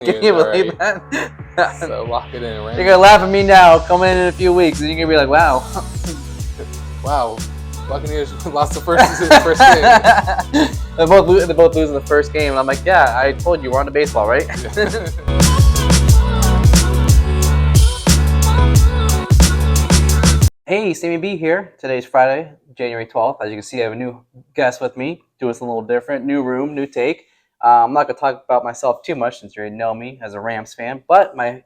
Can you believe Right. that? So lock it in. You're going to laugh at me now, coming in a few weeks, and you're going to be like, wow. Wow. Buccaneers lost the first game. They're both losing the first game, and I'm like, yeah, I told you we're on to baseball, right? Hey, SamMeeBee here. Today's Friday, January 12th. As you can see, I have a new guest with me, doing something a little different, new room, new take. I'm not going to talk about myself too much since you already know me as a Rams fan, but my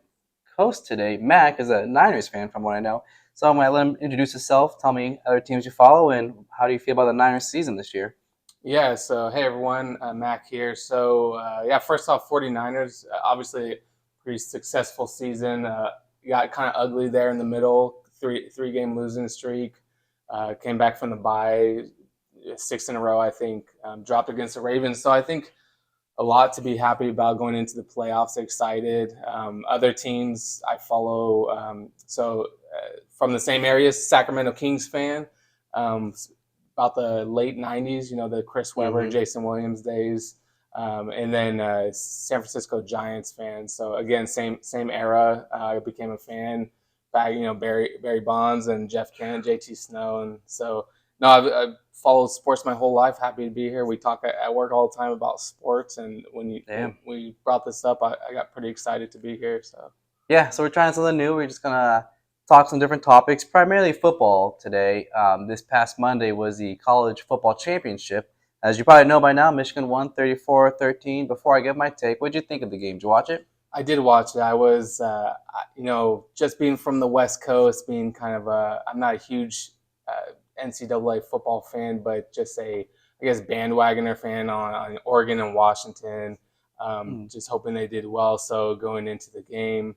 host today, Mac, is a Niners fan from what I know. So I'm going to let him introduce himself, tell me other teams you follow, and how do you feel about the Niners season this year? Yeah, so hey everyone, Mac here. So first off, 49ers, obviously pretty successful season. Got kind of ugly there in the middle, three game losing streak. Came back from the bye, 6 in a row, I think. Dropped against the Ravens. So I think a lot to be happy about going into the playoffs. Excited. Other teams I follow. From the same area, Sacramento Kings fan. About the late 90s, the Chris Webber, Jason Williams days. And then San Francisco Giants fan. So again, same era. I became a fan back, Barry Bonds and Jeff Kent, JT Snow. And so, no, I've followed sports my whole life. Happy to be here. We talk at work all the time about sports. And when we brought this up, I got pretty excited to be here. So yeah, so we're trying something new. We're just going to talk some different topics, primarily football today. This past Monday was the College Football Championship. As you probably know by now, Michigan won 34-13. Before I give my take, what did you think of the game? Did you watch it? I did watch it. I was, just being from the West Coast, being kind of I'm not a huge NCAA football fan, but just bandwagoner fan on Oregon and Washington. Just hoping they did well. So going into the game,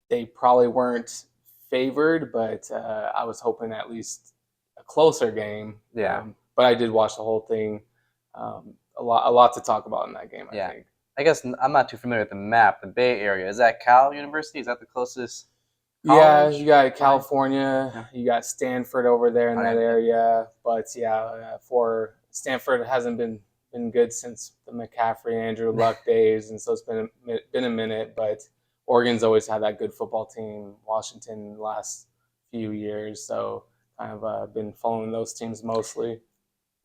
they probably weren't favored, but I was hoping at least a closer game. Yeah. But I did watch the whole thing. A lot to talk about in that game, I think. I guess I'm not too familiar with the map. The Bay Area, is that Cal University? Is that the closest college? Yeah, you got California. You got Stanford over there in that area. But for Stanford, it hasn't been good since the McCaffrey, Andrew Luck days, and so it's been a minute. But Oregon's always had that good football team. Washington the last few years, so I've been following those teams mostly.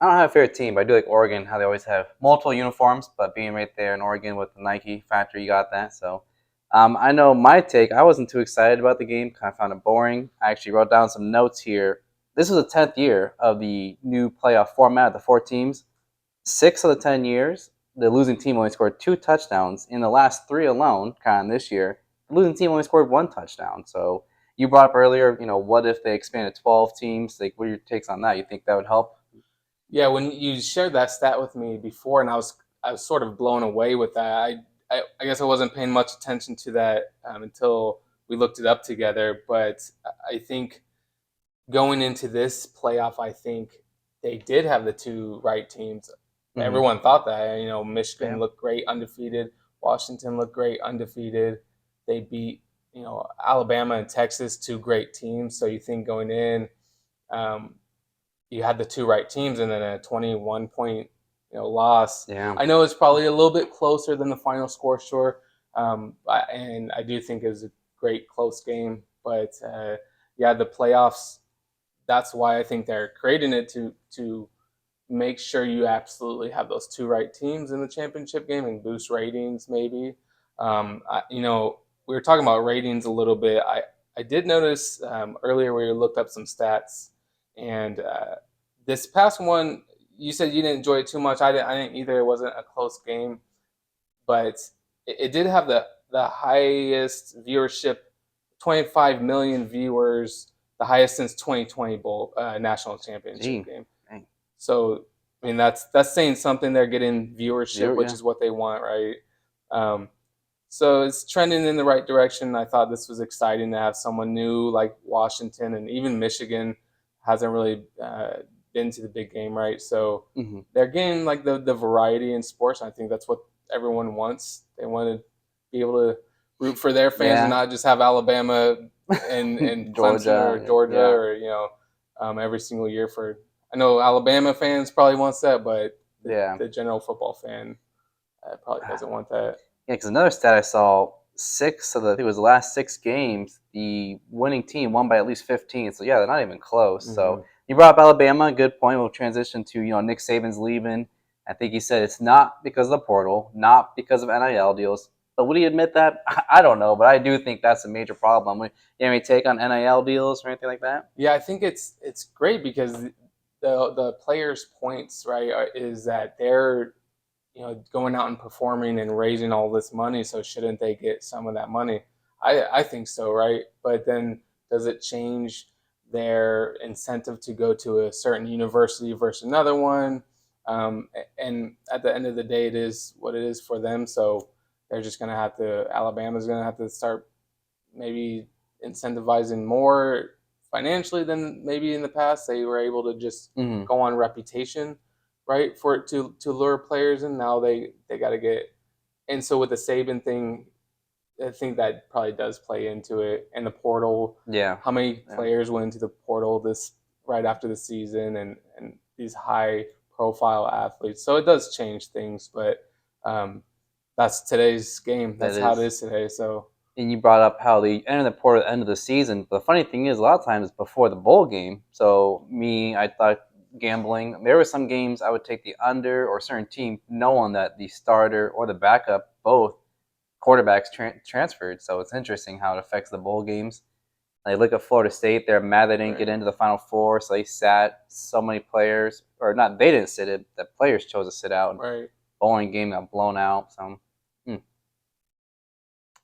I don't have a favorite team, but I do like Oregon, how they always have multiple uniforms, but being right there in Oregon with the Nike factory, you got that. So I know my take, I wasn't too excited about the game, kind of found it boring. I actually wrote down some notes here. This was the 10th year of the new playoff format of the 4 teams. 6 of the 10 years, the losing team only scored 2 touchdowns. In the last 3 alone, kind of this year, the losing team only scored 1 touchdown. So you brought up earlier, what if they expanded 12 teams? Like, what are your takes on that? You think that would help? Yeah, when you shared that stat with me before, and I was sort of blown away with that. I guess I wasn't paying much attention to that until we looked it up together. But I think going into this playoff, I think they did have the 2 right teams. Everyone thought that. Michigan looked great, undefeated. Washington looked great, undefeated. They beat Alabama and Texas, 2 great teams. So you think going in. You had the 2 right teams, and then a 21-point loss. Yeah. I know it's probably a little bit closer than the final score, sure, and I do think it was a great close game. But the playoffs. That's why I think they're creating it to make sure you absolutely have those 2 right teams in the championship game and boost ratings. Maybe we were talking about ratings a little bit. I did notice earlier we looked up some stats. And this past one, you said you didn't enjoy it too much. I didn't either. It wasn't a close game, but it did have the highest viewership, 25 million viewers, the highest since 2020 bowl national championship game. Dang. So I mean that's saying something. They're getting viewership, which is what they want, right? So it's trending in the right direction. I thought this was exciting to have someone new like Washington and even Michigan. Hasn't really been to the big game, right? So they're getting like the variety in sports. I think that's what everyone wants. They want to be able to root for their fans and not just have Alabama and Clemson or Georgia or every single year. I know Alabama fans probably wants that, but the general football fan probably doesn't want that. Yeah, because another stat I saw, I think it was the last 6 games, the winning team won by at least 15. So yeah, they're not even close. Mm-hmm. So you brought up Alabama, good point. We'll transition to Nick Saban's leaving. I think he said it's not because of the portal, not because of NIL deals. But would he admit that? I don't know, but I do think that's a major problem. You have any take on NIL deals or anything like that? Yeah, I think it's great because the players' points, right, is that they're going out and performing and raising all this money. So shouldn't they get some of that money? I think so, right? But then does it change their incentive to go to a certain university versus another one? And at the end of the day, it is what it is for them. So they're just going to have to. Alabama's going to have to start maybe incentivizing more financially than maybe in the past. They were able to just Mm-hmm. go on reputation, right, for it to lure players in. Now they got to get. And so with the Saban thing, I think that probably does play into it. And the portal, Yeah. how many Yeah. players went into the portal this right after the season, and these high profile athletes. So it does change things, but that's today's game. That That's how it is. is today. So And you brought up how they entered the portal at the end of the season. But the funny thing is, a lot of times before the bowl game. So I thought gambling. There were some games I would take the under or certain team, knowing that the starter or the backup, both quarterbacks transferred. So it's interesting how it affects the bowl games. Like look at Florida State; they're mad they didn't get into the Final Four, so they sat so many players, or not. They didn't sit it; the players chose to sit out. right. Bowling game got blown out. So.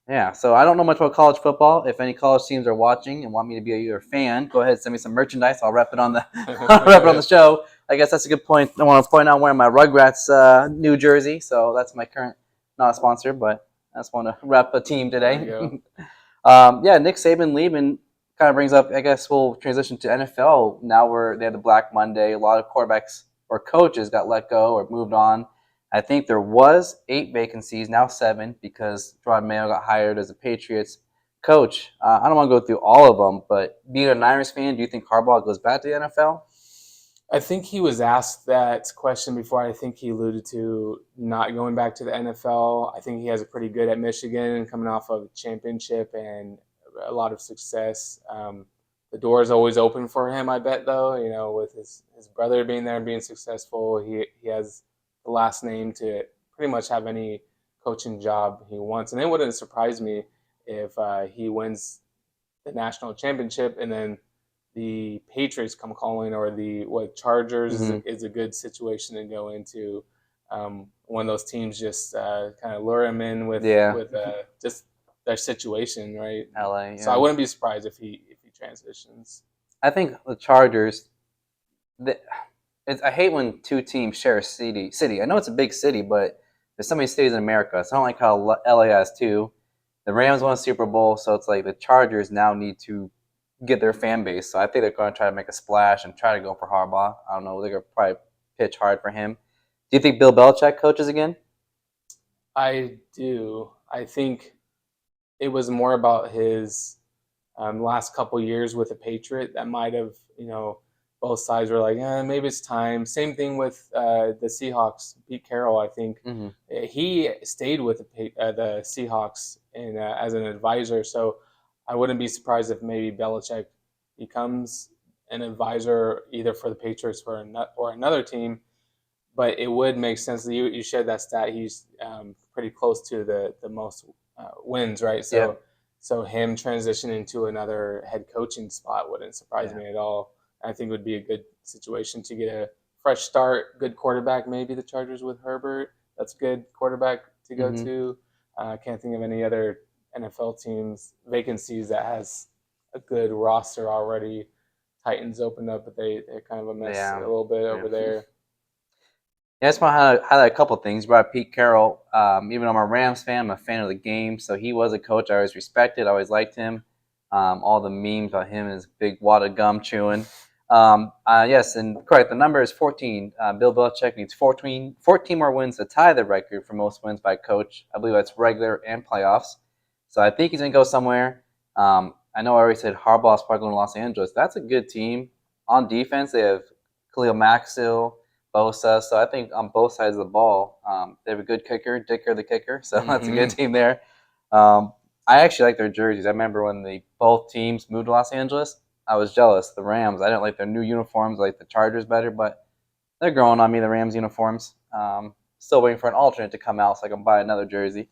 Yeah, so I don't know much about college football. If any college teams are watching and want me to be your fan, go ahead and send me some merchandise. I'll rep it on the rep it on the show. I guess that's a good point. I want to point out I'm wearing my Rugrats new jersey, so that's my current not a sponsor, but I just want to rep a team There you today. go. Yeah, Nick Saban leaving kind of brings up. I guess we'll transition to NFL now. Where they had the Black Monday. A lot of quarterbacks or coaches got let go or moved on. I think there was 8 vacancies, now 7, because Gerard Mayo got hired as a Patriots coach. I don't want to go through all of them, but being a Niners fan, do you think Harbaugh goes back to the NFL? I think he was asked that question before. I think he alluded to not going back to the NFL. I think he has a pretty good at Michigan, coming off of a championship and a lot of success. The door is always open for him, I bet, though. With his brother being there and being successful, he has the last name to pretty much have any coaching job he wants. And it wouldn't surprise me if he wins the national championship and then the Patriots come calling, or the Chargers Mm-hmm. is a good situation to go into. One of those teams just kind of lure him in Yeah, with just their situation, right? LA. So I Yeah, wouldn't be surprised if he transitions. I think the Chargers. The, I hate when two teams share a city. I know it's a big city, but there's so many cities in America. It's not like how LA has two. The Rams won a Super Bowl, so it's like the Chargers now need to get their fan base. So I think they're going to try to make a splash and try to go for Harbaugh. I don't know. They're going to probably pitch hard for him. Do you think Bill Belichick coaches again? I do. I think it was more about his last couple years with the Patriot that might have, both sides were like, maybe it's time. Same thing with the Seahawks. Pete Carroll, I think Mm-hmm. he stayed with the Seahawks as an advisor. So I wouldn't be surprised if maybe Belichick becomes an advisor either for the Patriots or another team. But it would make sense that you shared that stat. He's pretty close to the most wins, right? So Yep. so him transitioning to another head coaching spot wouldn't surprise Yeah. me at all. I think it would be a good situation to get a fresh start, good quarterback. Maybe the Chargers with Herbert. That's a good quarterback to go Mm-hmm. to. I can't think of any other NFL teams vacancies that has a good roster already. Titans opened up, but they're kind of a mess a Yeah. little bit Yeah. over there. Yeah, I just want to highlight a couple of things. You brought up Pete Carroll. Even though I'm a Rams fan, I'm a fan of the game. So he was a coach I always respected. I always liked him. All the memes about him is big wad of gum chewing. Yes, and correct. The number is 14. Bill Belichick needs 14 more wins to tie the record for most wins by a coach. I believe that's regular and playoffs. So I think he's going to go somewhere. I know I already said Harbaugh's probably going to Los Angeles. That's a good team. On defense, they have Khalil Mack still. Bosa. So I think on both sides of the ball, they have a good kicker, Dicker the kicker. So that's a good team there. Um, I actually like their jerseys. I remember when both teams moved to Los Angeles. I was jealous. The Rams. I didn't like their new uniforms. I like the Chargers better, but they're growing on me. The Rams uniforms. Still waiting for an alternate to come out so I can buy another jersey.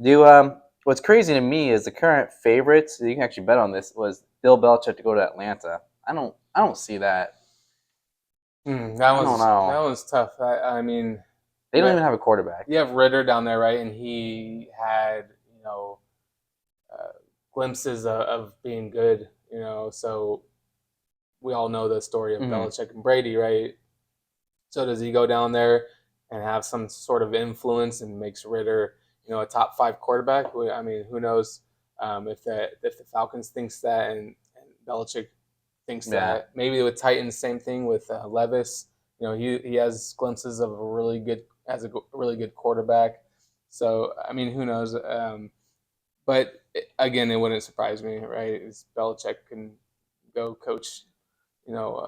Do What's crazy to me is the current favorites. You can actually bet on this. Was Bill Belichick to go to Atlanta? I don't see that. That I don't that know. was tough. I mean, They don't even have a quarterback. you have Ritter down there, right? And he had uh, glimpses of being good. So we all know the story of Belichick and Brady, right? So does he go down there and have some sort of influence and makes Ritter, a top 5 quarterback? I mean, who knows if the Falcons thinks that and Belichick thinks Yeah. that. Maybe with Titans, same thing with Levis. He has glimpses of a really good quarterback. So I mean, who knows? But again, it wouldn't surprise me, right? Belichick can go coach, you know,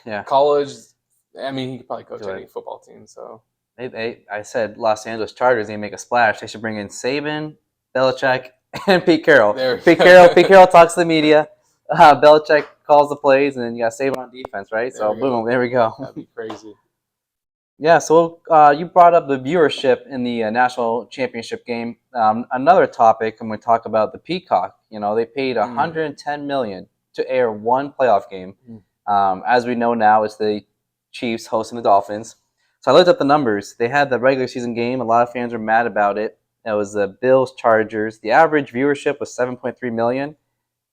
Yeah. college. I mean, he could probably coach Do any it. football team. So I said Los Angeles Chargers. They make a splash. They should bring in Saban, Belichick, and Pete Carroll. there. Pete Carroll talks to the media. Belichick calls the plays, and then you got Saban on defense, right? So boom, there we go. That'd be crazy. Yeah, so you brought up the viewership in the national championship game. Another topic, I'm going to talk about the Peacock. They paid $110 million to air one playoff game. As we know now, it's the Chiefs hosting the Dolphins. So I looked up the numbers. They had the regular season game. A lot of fans were mad about it. It was the Bills Chargers. The average viewership was 7.3 million.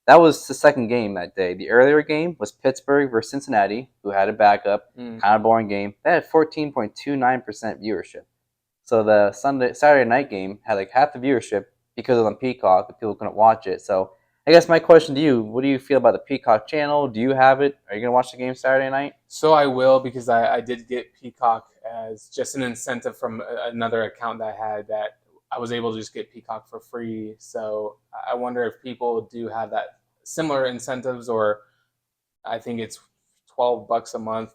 That was the second game that day. The earlier game was Pittsburgh versus Cincinnati, who had a backup. Kind of boring game. They had 14.29% viewership. So the Saturday night game had like half the viewership because it was on Peacock, but people couldn't watch it. So I guess my question to you: what do you feel about the Peacock channel? Do you have it? Are you gonna watch the game Saturday night? So I will, because I did get Peacock as just an incentive from another account that I had, that I was able to just get Peacock for free. So I wonder if people do have that similar incentives, or I think it's $12 a month.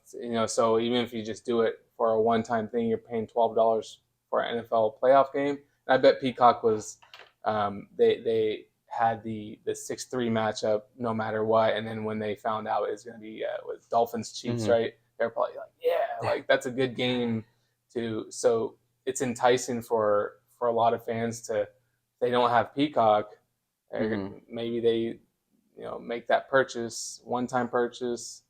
So even if you just do it for a one-time thing, you're paying $12 for an NFL playoff game. And I bet Peacock was they had the 6-3 matchup no matter what, and then when they found out it was going to be with Dolphins Chiefs, right? They're probably like, yeah, like that's a good game too. So it's enticing for a lot of fans to, if they don't have Peacock, maybe they make that purchase, one-time purchase,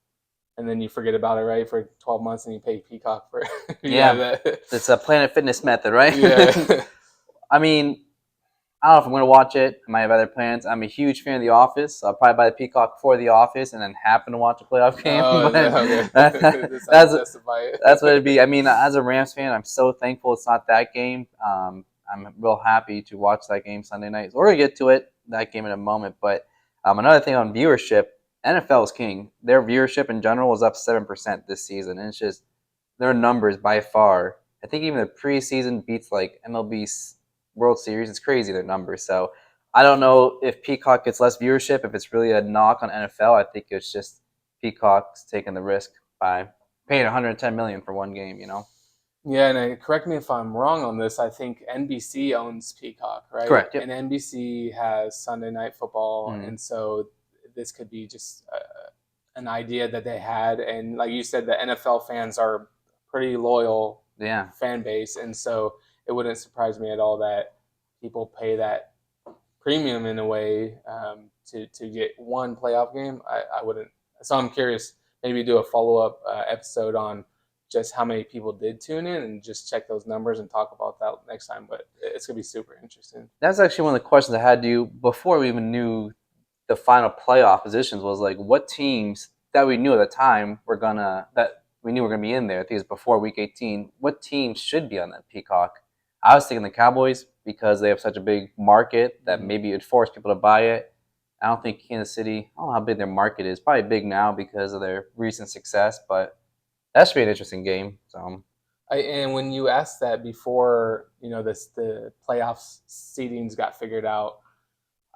and then you forget about it, right, for 12 months, and you pay Peacock for It's a Planet Fitness method, right? Yeah. I mean, I don't know if I'm going to watch it. I might have other plans. I'm a huge fan of The Office. So I'll probably buy the Peacock for The Office and then happen to watch a playoff game. Okay. That's what it'd be. I mean, as a Rams fan, I'm so thankful it's not that game. I'm real happy to watch that game Sunday night. So we're going to get to that game in a moment. But another thing on viewership, NFL is king. Their viewership in general was up 7% this season. And it's just their numbers by far. I think even the preseason beats like MLB's World Series. It's crazy, their numbers. So I don't know if Peacock gets less viewership, if it's really a knock on NFL. I think it's just Peacock's taking the risk by paying $110 million for one game. Yeah, and correct me if I'm wrong on this. I think NBC owns Peacock, right? Correct. Yep. And NBC has Sunday Night Football, and so this could be just an idea that they had. And like you said, the NFL fans are pretty loyal fan base, and so it wouldn't surprise me at all that people pay that premium in a way to get one playoff game. I wouldn't. So I'm curious. Maybe do a follow-up episode on just how many people did tune in, and just check those numbers and talk about that next time. But it's gonna be super interesting. That's actually one of the questions I had to you before we even knew the final playoff positions, was like what teams that we knew at the time were gonna be in there. I think it was before week 18. What teams should be on that Peacock? I was thinking the Cowboys, because they have such a big market that maybe it'd force people to buy it. I don't think Kansas City, I don't know how big their market is. Probably big now because of their recent success, but that should be an interesting game. So, and when you asked that before, the playoffs seedings got figured out,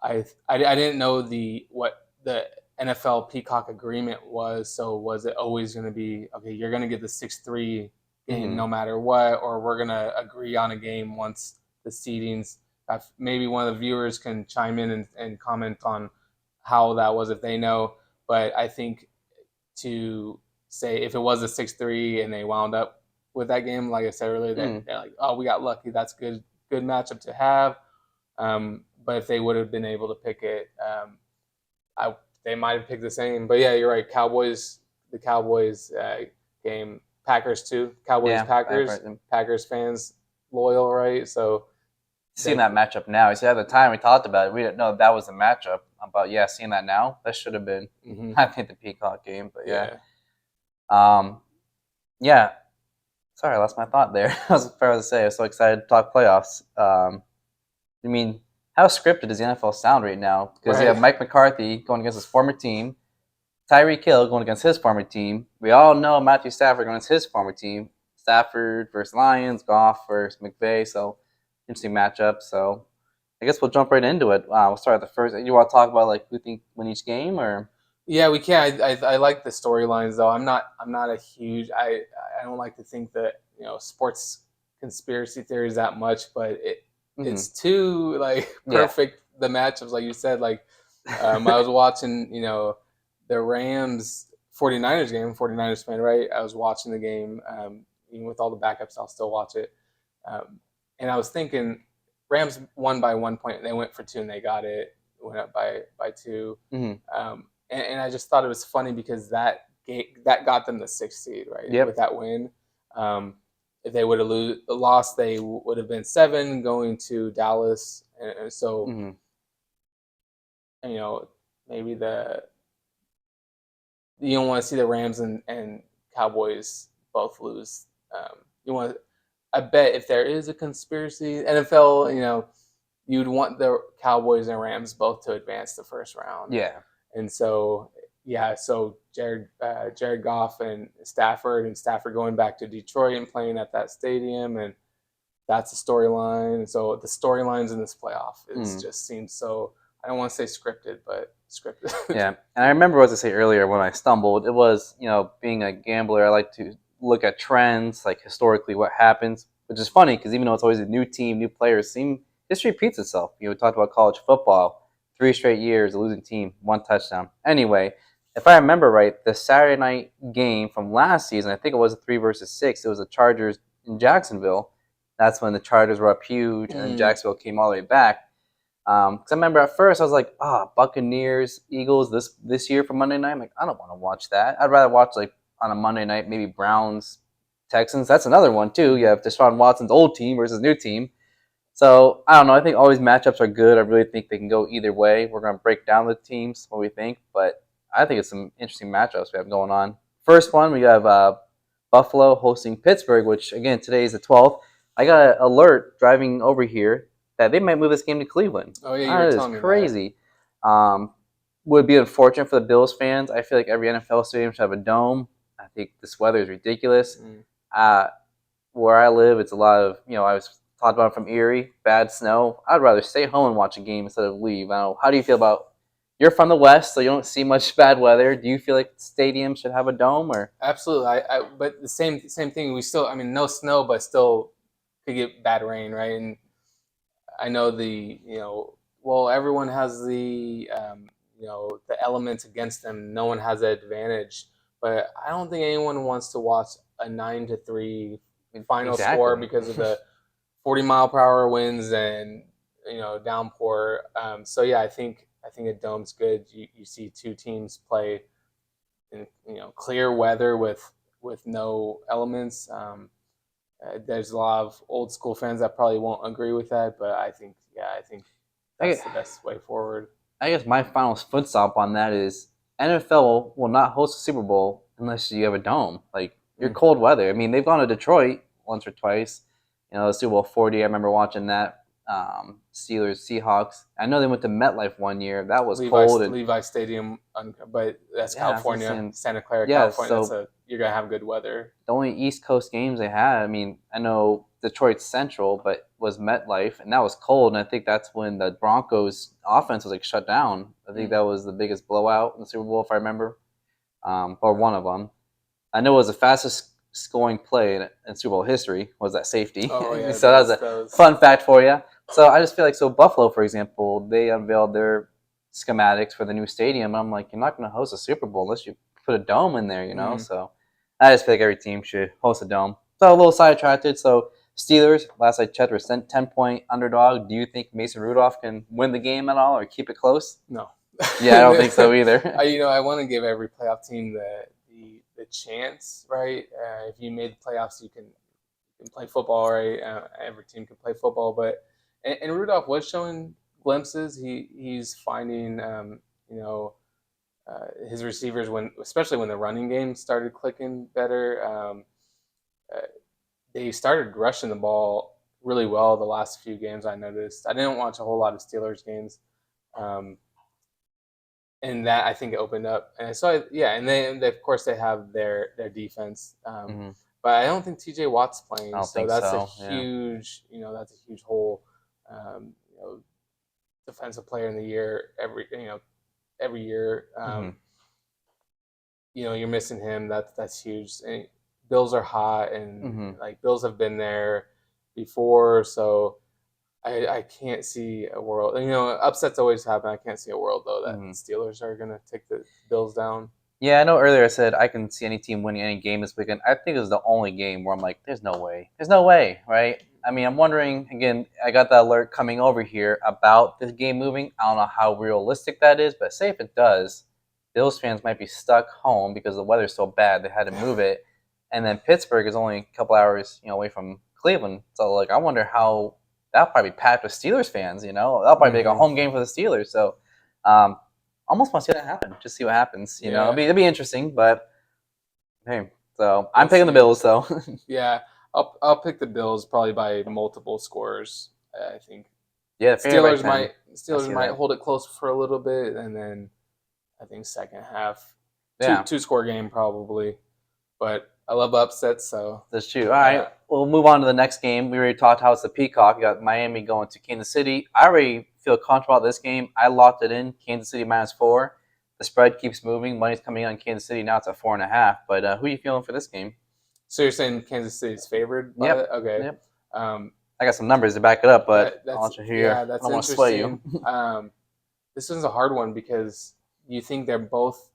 I didn't know what the NFL Peacock agreement was. So was it always going to be, okay, you're going to get the 6-3 game no matter what, or we're going to agree on a game once the seedings? Maybe one of the viewers can chime in and comment on how that was if they know. But I think to say if it was a 6-3 and they wound up with that game, like I said earlier, they're like, oh, we got lucky. That's good matchup to have. But if they would have been able to pick it, they might have picked the same. But yeah, you're right. The Cowboys game, Packers too. Cowboys, Packers, Packers fans loyal, right? So seeing that matchup now, you see, at the time we talked about it, we didn't know that was a matchup. But yeah, seeing that now, that should have been, I think, the Peacock game. But yeah. Yeah. Sorry, I lost my thought there. I was fair to say. I was so excited to talk playoffs. I mean, how scripted does the NFL sound right now? Because you have Mike McCarthy going against his former team, Tyreek Hill going against his former team. We all know Matthew Stafford going against his former team. Stafford versus Lions, Goff versus McVay. So interesting matchup. So I guess we'll jump right into it. We'll start at the first. You want to talk about like who think win each game, or? Yeah, we can. I like the storylines though. I'm not a huge. I don't like to think that sports conspiracy theories that much, but it's too like perfect. The matchups, like you said, like I was watching the Rams 49ers game. 49ers fan, right? I was watching the game. Even with all the backups, I'll still watch it. And I was thinking, Rams won by 1 point. They went for 2 and they got it. Went up by 2. And I just thought it was funny because that got them the 6th seed, right? With that win. If they would have lost, they would have been 7 going to Dallas. And so, maybe you don't want to see the Rams and Cowboys both lose. I bet if there is a conspiracy, NFL, you'd want the Cowboys and Rams both to advance the first round. Yeah. And so, so Jared Goff and Stafford going back to Detroit and playing at that stadium, and that's the storyline. And so the storylines in this playoff just seems so, I don't want to say scripted, but scripted. Yeah, and I remember what I said earlier when I stumbled. It was, being a gambler, I like to look at trends, like historically what happens, which is funny because even though it's always a new team, new players, history repeats itself. We talked about college football. 3 straight years, a losing team, 1 touchdown. Anyway, if I remember right, the Saturday night game from last season, I think it was a 3 versus 6. It was the Chargers in Jacksonville. That's when the Chargers were up huge, and then Jacksonville came all the way back. Because I remember at first I was like, Buccaneers, Eagles this year for Monday night. I'm like, I don't want to watch that. I'd rather watch like on a Monday night maybe Browns, Texans. That's another one too. You have Deshaun Watson's old team versus new team. So, I don't know. I think all these matchups are good. I really think they can go either way. We're going to break down the teams, what we think. But I think it's some interesting matchups we have going on. First one, we have Buffalo hosting Pittsburgh, which, again, today is the 12th. I got an alert driving over here that they might move this game to Cleveland. Oh, yeah, you were telling me crazy. Would be unfortunate for the Bills fans. I feel like every NFL stadium should have a dome. I think this weather is ridiculous. Where I live, it's a lot of, I was talked about it from Erie, bad snow. I'd rather stay home and watch a game instead of leave. I don't know. How do you feel about? You're from the West, so you don't see much bad weather. Do you feel like stadiums should have a dome, or? Absolutely. But the same thing. We still, no snow, but still could get bad rain, right? And I know everyone has the the elements against them. No one has that advantage. But I don't think anyone wants to watch a 9-3 final score because of the 40-mile-per-hour winds and downpour. So yeah, I think a dome's good. You see 2 teams play in clear weather with no elements. There's a lot of old school fans that probably won't agree with that, but I think that's the best way forward. I guess my final foot stomp on that is NFL will not host a Super Bowl unless you have a dome. Like, you're cold weather. I mean, they've gone to Detroit once or twice. The Super Bowl 40, I remember watching that. Steelers, Seahawks. I know they went to MetLife one year. That was cold. Levi Stadium, but that's California, Santa Clara, California. So you're going to have good weather. The only East Coast games they had, I mean, I know Detroit Central, but was MetLife, and that was cold. And I think that's when the Broncos offense was like shut down. I think that was the biggest blowout in the Super Bowl, if I remember, or one of them. I know it was the fastest scoring play in Super Bowl history was that safety. Oh yeah, So that was a fun fact for you. So I just feel like Buffalo, for example, they unveiled their schematics for the new stadium. And I'm like, you're not going to host a Super Bowl unless you put a dome in there, you know. So I just feel like every team should host a dome. So a little sidetracked. So Steelers, last I checked, were 10-point underdog. Do you think Mason Rudolph can win the game at all or keep it close? No. Yeah, I don't think so either. I want to give every playoff team the chance, right? If you made the playoffs, you can play football, right? Every team can play football, but and Rudolph was showing glimpses. He's finding his receivers especially when the running game started clicking better. They started rushing the ball really well the last few games. I noticed. I didn't watch a whole lot of Steelers games. And that I think it opened up, and so and then of course they have their defense, but I don't think T.J. Watt's playing, so that's a huge hole. Defensive player in the year every year. You're missing him. That's huge. And Bills are hot, and like Bills have been there before, so. I can't see a world. Upsets always happen. I can't see a world though that Steelers are gonna take the Bills down. Yeah, I know earlier I said I can see any team winning any game this weekend. I think it was the only game where I'm like, there's no way. There's no way, right? I mean, I'm wondering, again, I got that alert coming over here about this game moving. I don't know how realistic that is, but say if it does, Bills fans might be stuck home because the weather's so bad they had to move it. And then Pittsburgh is only a couple hours, away from Cleveland. So, like, I wonder how that'll probably be packed with Steelers fans, That'll probably make a home game for the Steelers. So, almost want to see that happen. Just see what happens. It'll be interesting. But hey, so I'm picking the Bills. So yeah, I'll pick the Bills probably by multiple scores. I think. Yeah, Steelers might hold it close for a little bit, and then I think second half, two score game probably. But I love upsets, so that's true. All right, we'll move on to the next game. We already talked how it's the Peacock. We got Miami going to Kansas City. I already feel comfortable about this game. I locked it in. Kansas City -4. The spread keeps moving. Money's coming on Kansas City. Now it's at 4.5. But who are you feeling for this game? So you're saying Kansas City's favored? Yep. Okay. Yep. I got some numbers to back it up, but I'll let you hear. Yeah, that's interesting. I don't want to sway you. This one's a hard one because you think they're both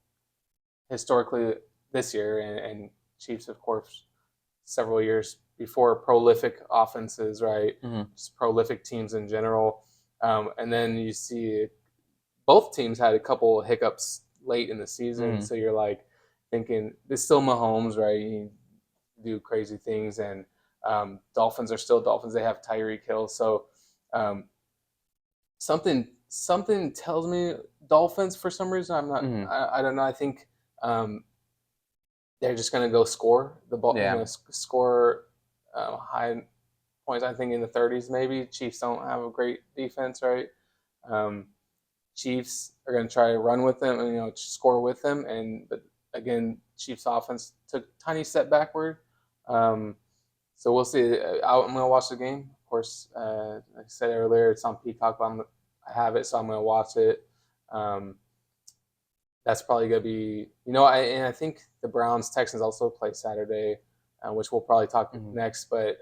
historically this year and Chiefs, of course, several years before, prolific offenses, right? Just prolific teams in general. And then you see both teams had a couple hiccups late in the season. So you're like thinking, it's still Mahomes, right? You do crazy things. And Dolphins are still Dolphins. They have Tyreek Hill. So something tells me Dolphins for some reason. I'm not, I don't know. I think they're just going to go score the ball, score high points. I think in the 30s, maybe. Chiefs don't have a great defense, right? Chiefs are going to try to run with them and score with them. But again, Chiefs offense took a tiny step backward. So we'll see. I'm going to watch the game. Of course, like I said earlier, it's on Peacock, but I have it, so I'm going to watch it. That's probably going to be, and I think the Browns-Texans also play Saturday, which we'll probably talk next. But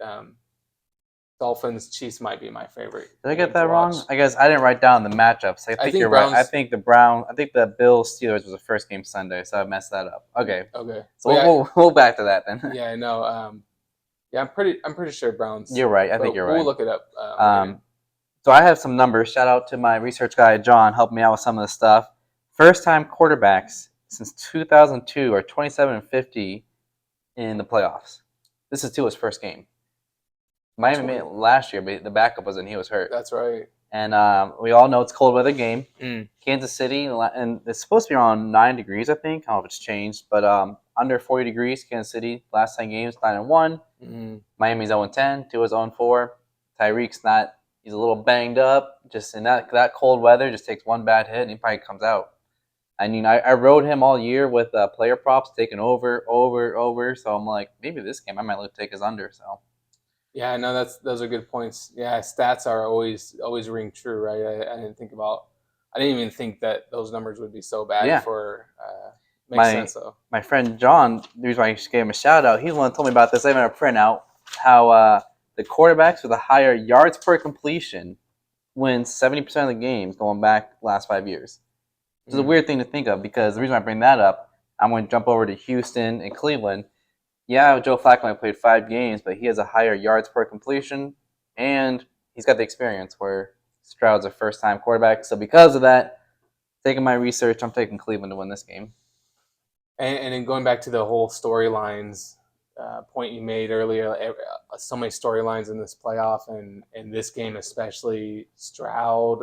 Dolphins-Chiefs might be my favorite. Did I get that wrong? I guess I didn't write down the matchups. I think you're right. I think the Bills-Steelers was the first game Sunday, so I messed that up. Okay. So we'll back to that then. Yeah, I know. Yeah, I'm pretty sure Browns. You're right. I think you're right. We'll look it up. So I have some numbers. Shout out to my research guy John, helping me out with some of the stuff. First-time quarterbacks since 2002 are 27-50 in the playoffs. This is Tua's first game. Miami made it last year, but the backup was in. He was hurt. That's right. And we all know it's a cold weather game. Kansas City, and it's supposed to be around 9 degrees, I think. I don't know if it's changed, but under 40 degrees. Kansas City, last 10 games, 9-1. Miami's 0-10. Tua's 0-4. Tyreek's not. He's a little banged up. Just in that cold weather, just takes one bad hit and he probably comes out. I mean, I rode him all year with player props taking over. So I'm like, maybe this game I might look to take his under. So Yeah, no, those are good points. Yeah, stats are always ring true, right? I didn't even think that those numbers would be so bad Yeah, for. Makes my sense though. my friend John, the reason why I just gave him a shout out, he's the one that told me about this. I even have a printout how the quarterbacks with a higher yards per completion win 70% of the games going back last 5 years. Which is a weird thing to think of because the reason I bring that up, I'm going to jump over to Houston and Cleveland. Yeah, Joe Flacco only played 5 games, but he has a higher yards per completion, and he's got the experience where Stroud's a first-time quarterback. So because of that, taking my research, I'm taking Cleveland to win this game. And then going back to the whole storylines point you made earlier, so many storylines in this playoff and in this game especially. Stroud,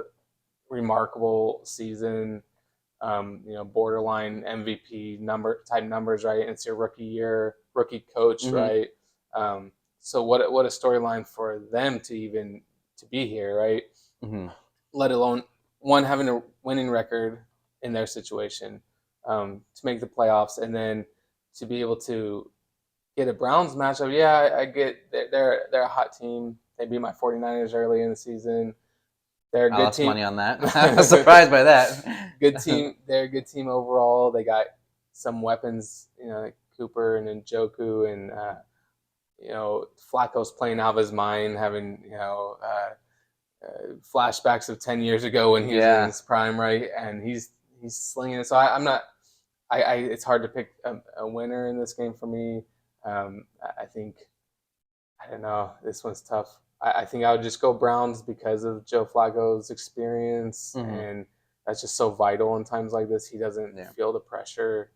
remarkable season, borderline MVP type numbers, right? And it's your rookie year, rookie coach, Mm-hmm. right? So what a storyline for them to be here, right? Mm-hmm. Let alone one having a winning record in their situation, to make the playoffs, and then to be able to get a Browns matchup. Yeah, I get they're a hot team. They beat my 49ers early in the season. They're a I good lost team. money on that. I was surprised by that. Good team. They're a good team overall. They got some weapons, like Cooper and Njoku, and Flacco's playing out of his mind, having flashbacks of 10 years ago when he was in Yeah. his prime, right? And he's slinging it. So I'm not. It's hard to pick a winner in this game for me. I think I don't know. This one's tough. I think I would just go Browns because of Joe Flacco's experience, Mm-hmm. and that's just so vital in times like this. He doesn't feel the pressure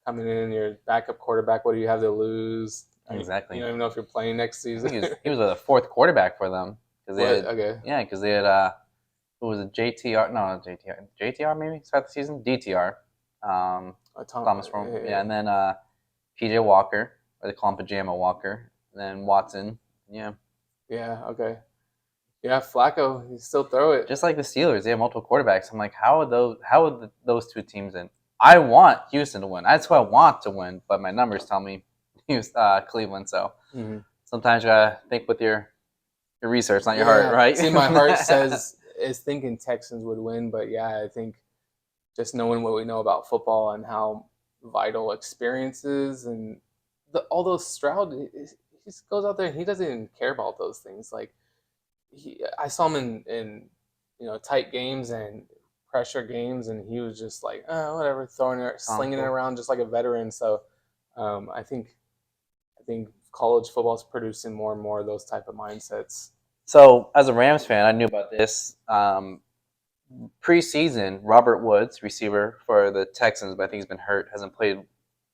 coming in. Your backup quarterback. What do you have to lose? Exactly. You don't even know if you're playing next I season. think he was a fourth quarterback for them because they What? had Okay. because they had who was it, JTR? No, not JTR maybe start the season. DTR, Thomas Rome, yeah, and then PJ Walker, or they call him Pajama Walker, and then Watson, yeah. Yeah. Okay. Yeah, Flacco, he still throw it. Just like the Steelers, they have multiple quarterbacks. I'm like, how would those two teams in? I want Houston to win. That's who I want to win, but my numbers tell me Cleveland. So sometimes you gotta think with your research, not your heart, right? See, my heart is thinking Texans would win, but yeah, I think just knowing what we know about football and how vital experience is, and although Stroud, he just goes out there and he doesn't even care about those things. Like I saw him in tight games and pressure games, and he was just like, oh, whatever, throwing it, slinging it around just like a veteran. So I think college football is producing more and more of those type of mindsets. So as a Rams fan, I knew about this. Preseason, Robert Woods, receiver for the Texans, but I think he's been hurt, hasn't played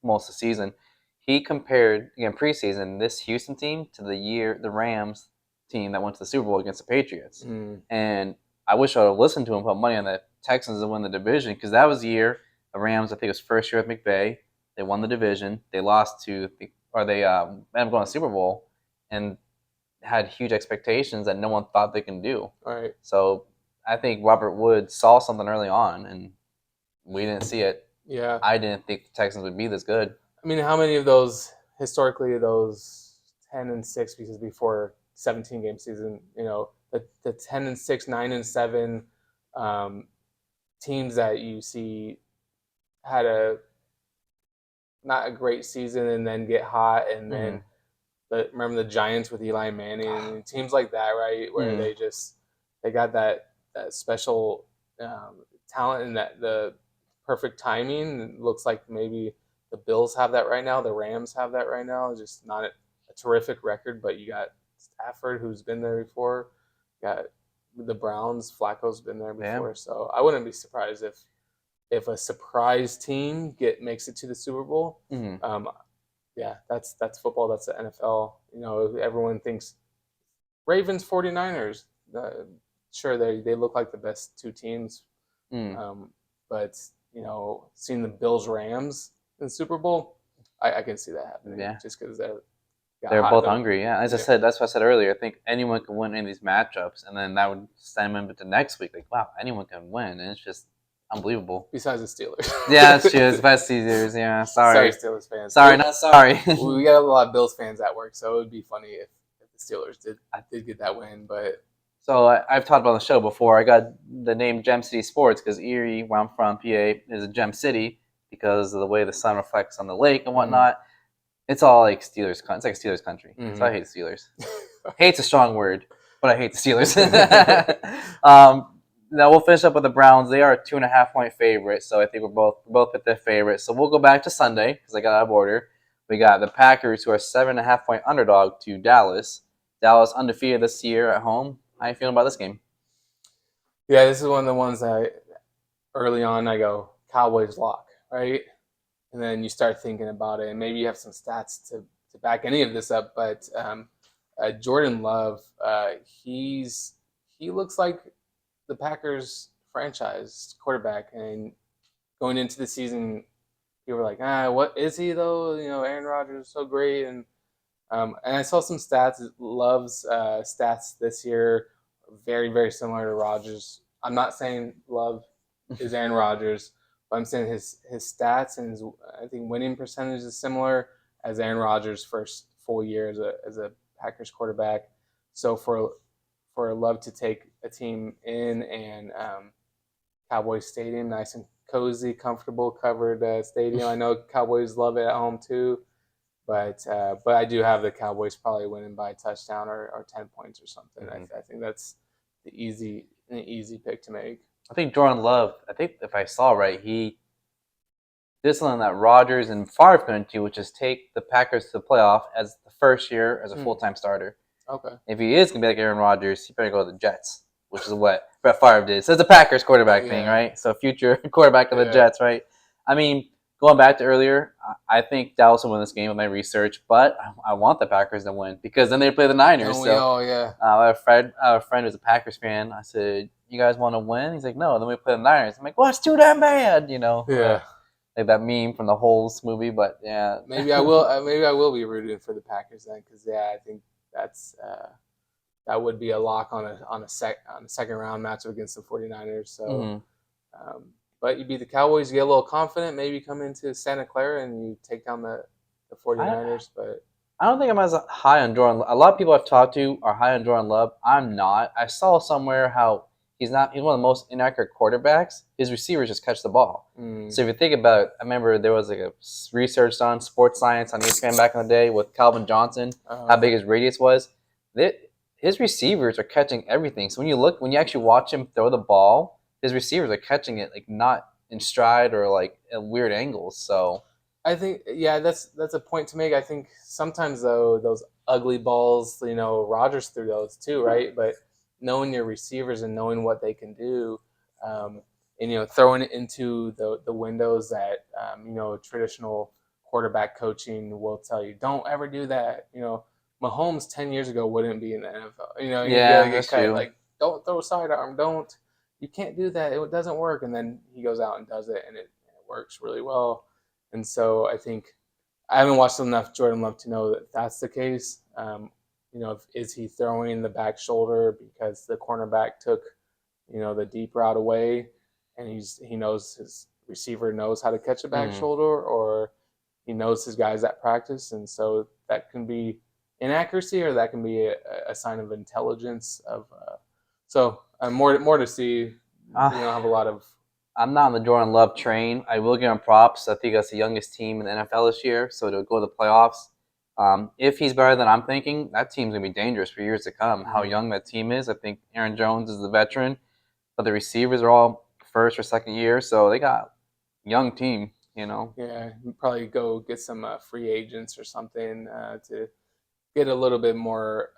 most of the season. He compared again preseason this Houston team to the Rams team that went to the Super Bowl against the Patriots. And I wish I would have listened to him, put money on the Texans to win the division because that was the year the Rams. I think it was first year with McVay. They won the division. They lost to they ended up going to the Super Bowl and had huge expectations that no one thought they can do. Right. So I think Robert Woods saw something early on, and we didn't see it. Yeah. I didn't think the Texans would be this good. I mean, how many of those historically those 10-6 because before 17-game season, the 10-6, 9-7 teams that you see had not a great season and then get hot and then remember the Giants with Eli Manning and teams like that, right? Where they got that special talent and that the perfect timing. It looks like maybe the Bills have that right now. The Rams have that right now. It's just not a terrific record, but you got Stafford, who's been there before. You got the Browns. Flacco's been there before. Yeah. So I wouldn't be surprised if a surprise team makes it to the Super Bowl. Yeah, that's football. That's the NFL. Everyone thinks Ravens 49ers. Sure, they look like the best two teams. But seeing the Bills Rams in the Super Bowl, I can see that happening. Yeah. Just because they're both hungry. Yeah, as I said, that's what I said earlier. I think anyone can win in these matchups, and then that would send them into next week. Like, wow, anyone can win, and it's just unbelievable. Besides the Steelers. Yeah, that's true. It's best Steelers. Yeah, sorry Steelers fans. Sorry, not sorry. We got a lot of Bills fans at work, so it would be funny if Steelers did get that win, but So I've talked about on the show before. I got the name Gem City Sports because Erie, where I'm from, PA, is a gem city because of the way the sun reflects on the lake and whatnot. It's all like Steelers. It's like Steelers country. So I hate the Steelers. Hate's a strong word, but I hate the Steelers. Now we'll finish up with the Browns. They are a 2.5-point favorite, so I think we're both at their favorite. So we'll go back to Sunday because I got out of order. We got the Packers, who are 7.5-point underdog to Dallas. Dallas undefeated this year at home. How you feeling about this game? Yeah, this is one of the ones that early on I go Cowboys lock, right? And then you start thinking about it, and maybe you have some stats to back any of this up. But Jordan Love, he looks like the Packers franchise quarterback, and going into the season, people were like, what is he though? Aaron Rodgers is so great, and I saw some stats. Love's stats this year very, very similar to Rodgers. I'm not saying Love is Aaron Rodgers, but I'm saying his stats and his, I think, winning percentage is similar as Aaron Rodgers' first full year as a Packers quarterback. So for Love to take a team in and Cowboys Stadium, nice and cozy, comfortable, covered stadium. I know Cowboys love it at home too. But I do have the Cowboys probably winning by a touchdown or 10 points or something. I think that's an easy pick to make. I think Jordan Love, I think if I saw right, he did something that Rodgers and Favre couldn't do, which is take the Packers to the playoff as the first year as a full-time starter. Okay. If he is going to be like Aaron Rodgers, he better go to the Jets, which is what Brett Favre did. So it's a Packers quarterback thing, right? So future quarterback of the Jets, right? I mean, going back to earlier, I think Dallas will win this game with my research, but I want the Packers to win because then they play the Niners. I have a friend who's a Packers fan. I said, "You guys want to win?" He's like, "No." Then we play the Niners. I'm like, "Well, it's too damn bad," like that meme from the Holes movie. But yeah, maybe I will. Maybe I will be rooting for the Packers then, because I think that's that would be a lock on a second round matchup against the 49ers. So. But you beat the Cowboys, you get a little confident, maybe come into Santa Clara and you take down the 49ers. But I don't think I'm as high on Jordan. A lot of people I've talked to are high on Jordan Love. I'm not. I saw somewhere how he's one of the most inaccurate quarterbacks. His receivers just catch the ball. So if you think about it, I remember there was like a research on sports science on ESPN back in the day with Calvin Johnson, how big his radius was. His receivers are catching everything. So when you actually watch him throw the ball, his receivers are catching it like not in stride or like at weird angles. So I think that's a point to make. I think sometimes though those ugly balls, Rodgers threw those too, right? But knowing your receivers and knowing what they can do, and throwing it into the windows that traditional quarterback coaching will tell you, don't ever do that. Mahomes 10 years ago wouldn't be in the NFL. That's true. Like, don't throw a sidearm, don't. You can't do that. It doesn't work. And then he goes out and does it, and it works really well. And so I think I haven't watched enough Jordan Love to know that that's the case. Is he throwing the back shoulder because the cornerback took, the deep route away, and he knows his receiver knows how to catch a back shoulder, or he knows his guys at practice, and so that can be inaccuracy, or that can be a sign of intelligence of. So more to see. Have a lot of. I'm not on the Jordan Love train. I will give him props. I think that's the youngest team in the NFL this year, so to go to the playoffs. If he's better than I'm thinking, that team's going to be dangerous for years to come. How young that team is. I think Aaron Jones is the veteran, but the receivers are all first or second year, so they got a young team, Yeah, probably go get some free agents or something to get a little bit more,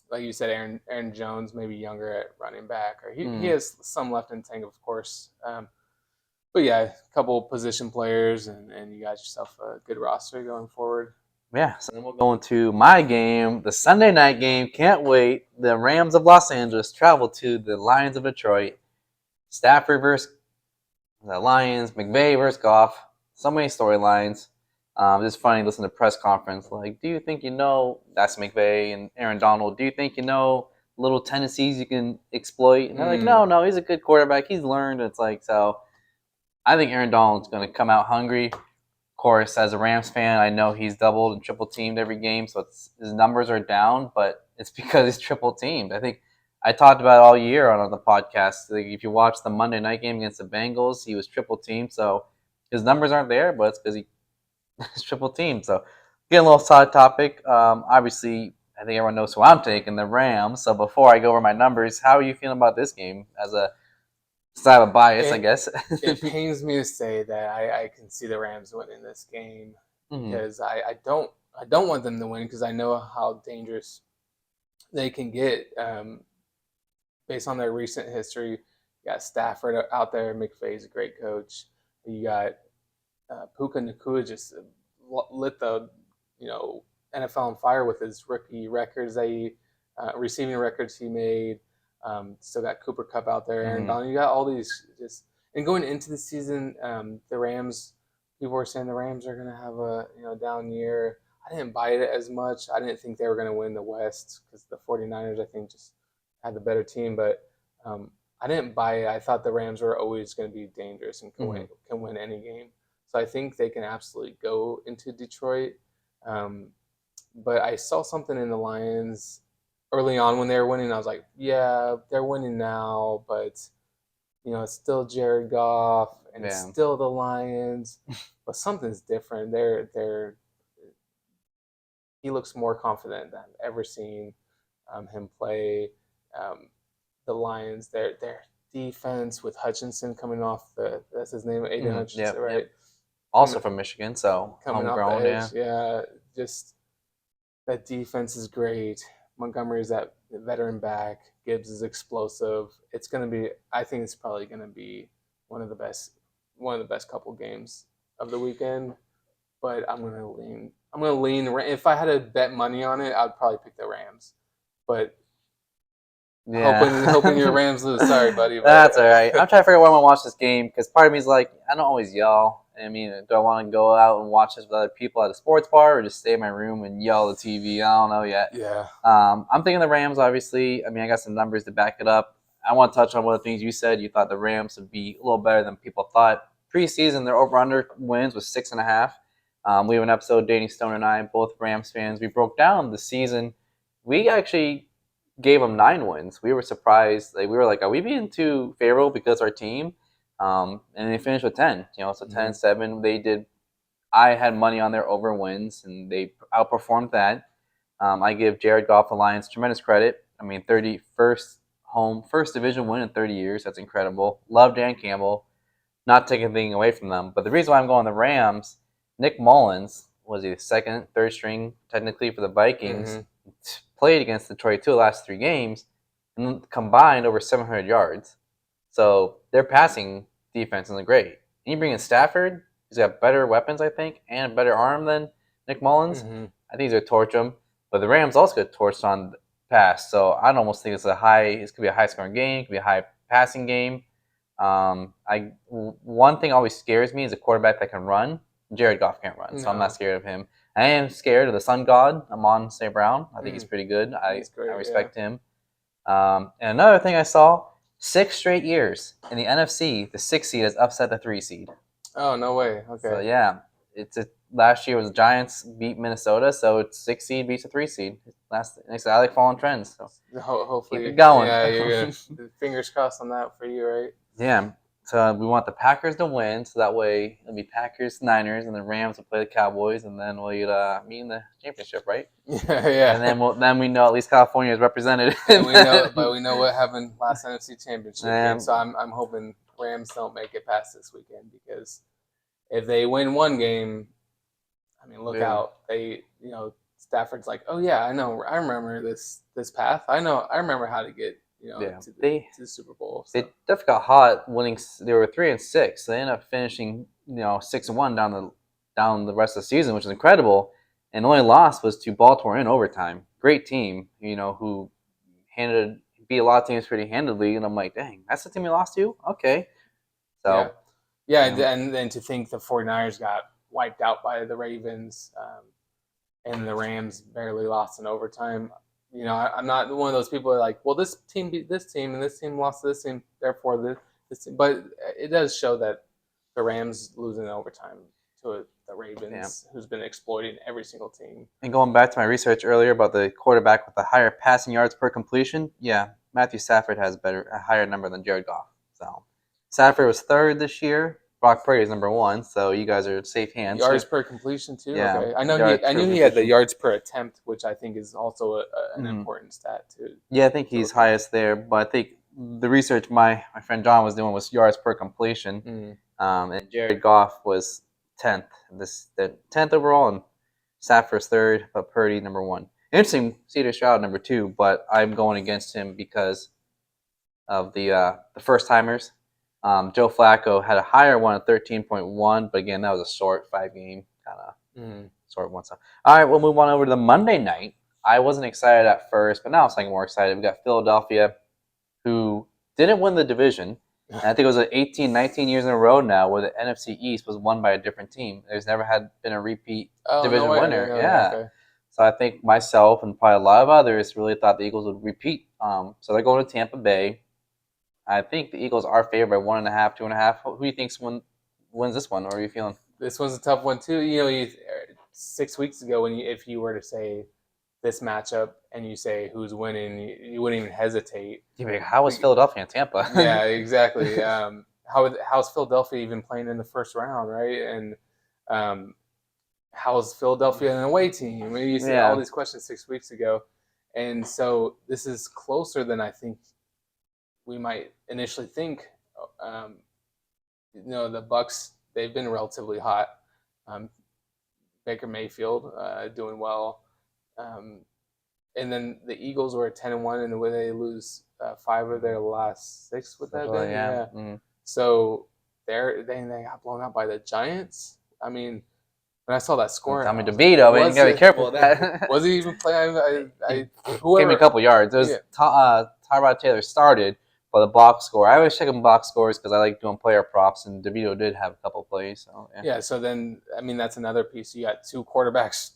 like you said, Aaron Jones, maybe younger at running back, or he has some left in the tank, of course. But yeah, a couple position players, and you got yourself a good roster going forward. Yeah, so then we'll go into my game, the Sunday night game. Can't wait. The Rams of Los Angeles travel to the Lions of Detroit. Stafford versus the Lions, McVay versus Goff. So many storylines. It's funny to listen to press conference. Like, do you think that's McVay and Aaron Donald? Do you think little tendencies you can exploit? And they're like, no, he's a good quarterback. He's learned. It's like, so I think Aaron Donald's going to come out hungry. course, as a Rams fan, I know he's doubled and triple teamed every game, so his numbers are down, but it's because he's triple teamed. I think I talked about it all year on the podcast. Like, if you watch the Monday night game against the Bengals, he was triple teamed, so his numbers aren't there, but it's because he's triple teamed. So, getting a little side topic. Obviously, I think everyone knows who I'm taking, the Rams. So, before I go over my numbers, how are you feeling about this game as a side of bias, I guess? It pains me to say that I can see the Rams winning this game because I don't want them to win because I know how dangerous they can get based on their recent history. You got Stafford out there. McVay's a great coach. You got Puka Nacua just lit the NFL on fire with his rookie records receiving records he made. Still got Cooper Kupp out there, Aaron Donald. You got all these and going into the season, the Rams. People were saying the Rams are going to have a down year. I didn't buy it as much. I didn't think they were going to win the West because the 49ers, I think, just had the better team. But I didn't buy it. I thought the Rams were always going to be dangerous and can win any game. So I think they can absolutely go into Detroit. But I saw something in the Lions early on when they were winning. I was like, yeah, they're winning now, but it's still Jared Goff and it's still the Lions, but something's different. He looks more confident than I've ever seen him play. The Lions, their defense with Hutchinson coming off that's his name, Aiden Hutchinson, right? Yep. Also from Michigan, so coming off the edge, yeah. Just that defense is great. Montgomery's that veteran back. Gibbs is explosive. It's going to be. I think it's probably going to be one of the best couple games of the weekend. But I'm going to lean. If I had to bet money on it, I'd probably pick the Rams. But hoping your Rams lose. Sorry, buddy. That's all right. I'm trying to figure out why I want to watch this game because part of me is like, I don't always yell. I mean, do I want to go out and watch this with other people at a sports bar or just stay in my room and yell at the TV? I don't know yet. Yeah. I'm thinking the Rams, obviously. I mean, I got some numbers to back it up. I want to touch on one of the things you said. You thought the Rams would be a little better than people thought. Preseason, their over-under wins was 6.5. We have an episode, Danny Stone and I, both Rams fans. We broke down the season. We actually gave them 9 wins. We were surprised. We were like, are we being too favorable because our team? And they finished with 10. So 10-7. They did. I had money on their over wins, and they outperformed that. I give Jared Goff, the Lions, tremendous credit. I mean, 31st division win in 30 years. That's incredible. Love Dan Campbell. Not taking anything away from them. But the reason why I'm going the Rams, Nick Mullins was the second, third string technically for the Vikings. Played against Detroit 2 of the last 3 games and combined over 700 yards. So their passing defense isn't great. And you bring in Stafford, he's got better weapons, I think, and a better arm than Nick Mullins. I think he's going to torch him. But the Rams also get torched on the pass. So I'd almost think it's going to be a high-scoring game. It could be a high-passing game. One thing always scares me is a quarterback that can run. Jared Goff can't run, so I'm not scared of him. I am scared of the Sun God, Amon St. Brown. I think he's pretty good. I respect him. And another thing I saw, 6 straight years in the NFC, the 6 seed has upset the 3 seed. Oh, no way. Okay. So, yeah. Last year was the Giants beat Minnesota, so it's 6 seed beats a 3 seed. I like following trends. So hopefully keep it going. Yeah, you're gonna, fingers crossed on that for you, right? Yeah. So we want the Packers to win, so that way it'll be Packers-Niners, and the Rams will play the Cowboys, and then we'll meet in the championship, right? Yeah. And then we know at least California is represented. we know what happened last NFC Championship game. So I'm hoping Rams don't make it past this weekend because if they win one game, I mean, look out. Stafford's like, oh yeah, I know, I remember this path. I remember how to get. To the Super Bowl. So. They definitely got hot winning. They were 3-6. So they ended up finishing 6-1 down the rest of the season, which is incredible. And the only loss was to Baltimore in overtime. Great team, who beat a lot of teams pretty handedly. And I'm like, dang, that's the team we lost to? Okay. So yeah. And then to think the 49ers got wiped out by the Ravens, and the Rams barely lost in overtime. I'm not one of those people who are like, well, this team beat this team and this team lost to this team, therefore this team. But it does show that the Rams losing in overtime to the Ravens, who's been exploiting every single team. And going back to my research earlier about the quarterback with the higher passing yards per completion, yeah, Matthew Stafford has a higher number than Jared Goff. So Stafford was third this year. Brock Purdy is number 1. So you guys are safe hands. Yards per completion too. Yeah, okay. I knew he had the yards per attempt, which I think is also an important stat too. Yeah, I think he's highest there, but I think the research my friend John was doing was yards per completion, and Jared Goff was 10th. The 10th overall, and Stafford's third, but Purdy number 1. Interesting, C.J. Stroud number 2, but I'm going against him because of the first timers. Joe Flacco had a higher one at 13.1, but again, that was a short 5-game kind of short one. So, all right, we'll move on over to the Monday night. I wasn't excited at first, but now I'm slightly more excited. We got Philadelphia, who didn't win the division. And I think it was 18, 19 years in a row now where the NFC East was won by a different team. There's never been a repeat division winner. Okay. So I think myself and probably a lot of others really thought the Eagles would repeat. So they're going to Tampa Bay. I think the Eagles are favored by 1.5, 2.5. Who do you think wins this one? Or are you feeling? This one's a tough one too. 6 weeks ago, if you were to say this matchup and you say who's winning, you wouldn't even hesitate. How is Philadelphia and Tampa? Yeah, exactly. How's Philadelphia even playing in the first round, right? And how's Philadelphia an away team? You see all these questions 6 weeks ago, and so this is closer than I think we might initially think. The Bucs, they've been relatively hot. Baker Mayfield doing well. And then the Eagles were at 10-1, and the way they lose 5 of their last 6 with that. Yeah. So they got blown out by the Giants. I mean, when I saw that score, Tommy DeVito, man, you gotta be careful with that. Was he even playing? Gave me a couple yards. It was Tyrod Taylor started, but the box score. I always check them box scores because I like doing player props, and DeVito did have a couple plays. So so then that's another piece. You got 2 quarterbacks.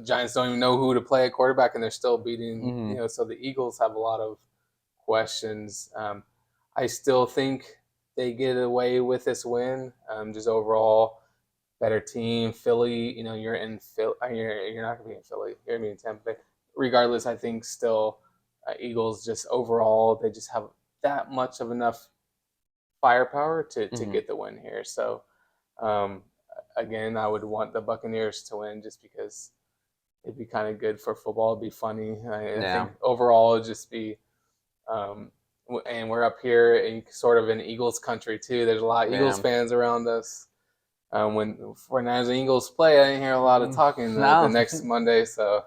Giants don't even know who to play at quarterback, and they're still beating. So the Eagles have a lot of questions. I still think they get away with this win. Just overall better team. Philly, you're in Philly. You're not gonna be in Philly. You're gonna be in Tampa Bay. Regardless, I think still Eagles just overall they just have that much of enough firepower to get the win here. So again, I would want the Buccaneers to win just because it'd be kind of good for football. It'd be funny. I think overall it'd just be and we're up here in sort of in Eagles country too. There's a lot of Eagles fans around us. When 49ers and Eagles play, I didn't hear a lot of talking the next Monday. So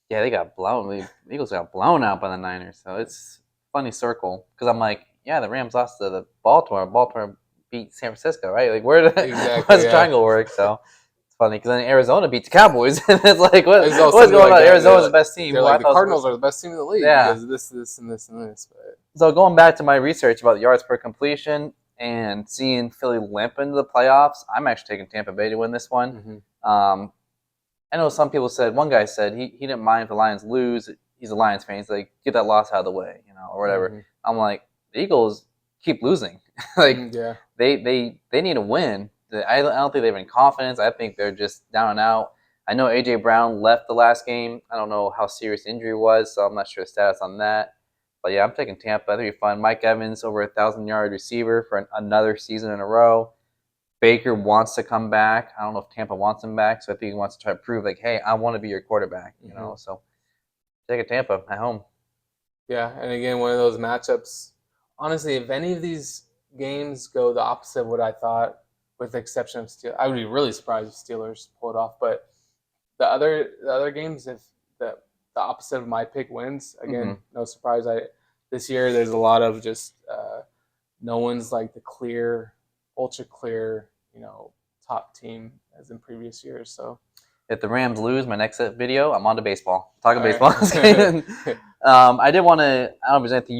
yeah, they got blown. The Eagles got blown out by the Niners. So it's a funny circle because I'm like, yeah, the Rams lost to the Baltimore. Baltimore beat San Francisco, right? Like, where does the triangle work? So it's funny because then Arizona beat the Cowboys, and it's like, what's going on? Arizona's the best team. They're like the Cardinals are the best team in the league because this, and this, and this. But so going back to my research about yards per completion and seeing Philly limp into the playoffs, I'm actually taking Tampa Bay to win this one. I know some people said, one guy said he didn't mind if the Lions lose. He's a Lions fan. He's like, get that loss out of the way, or whatever. I'm like, the Eagles keep losing. They need to win. I don't think they have any confidence. I think they're just down and out. I know A.J. Brown left the last game. I don't know how serious the injury was, so I'm not sure the status on that. But yeah, I'm taking Tampa. I think it'll be fun. Mike Evans, over 1,000-yard receiver for another season in a row. Baker wants to come back. I don't know if Tampa wants him back, so I think he wants to try to prove, like, hey, I want to be your quarterback. So take a Tampa at home. Yeah, and again, one of those matchups. Honestly, if any of these games go the opposite of what I thought, with the exception of Steelers, I would be really surprised if Steelers pull it off. But the other games, if the opposite of my pick wins, again, no surprise. This year there's a lot of just no one's like the clear, ultra clear, top team as in previous years. So if the Rams lose my next video, I'm on to baseball. Talking baseball. I did want to. I don't know if there's anything